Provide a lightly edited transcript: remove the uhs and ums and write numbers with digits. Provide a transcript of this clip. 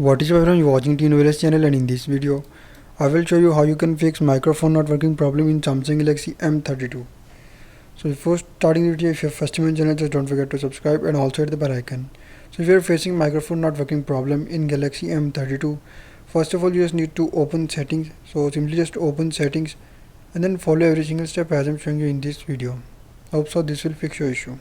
What is up everyone, you're watching TNVLS channel, and in this video I will show you how you can fix microphone not working problem in Samsung Galaxy M32. So before starting the video, if you're first time on the channel, just don't forget to subscribe and also hit the bell icon. So if you're facing microphone not working problem in Galaxy M32, first of all you just need to open settings. So simply just open settings and then follow every single step as I'm showing you in this video. I hope so this will fix your issue.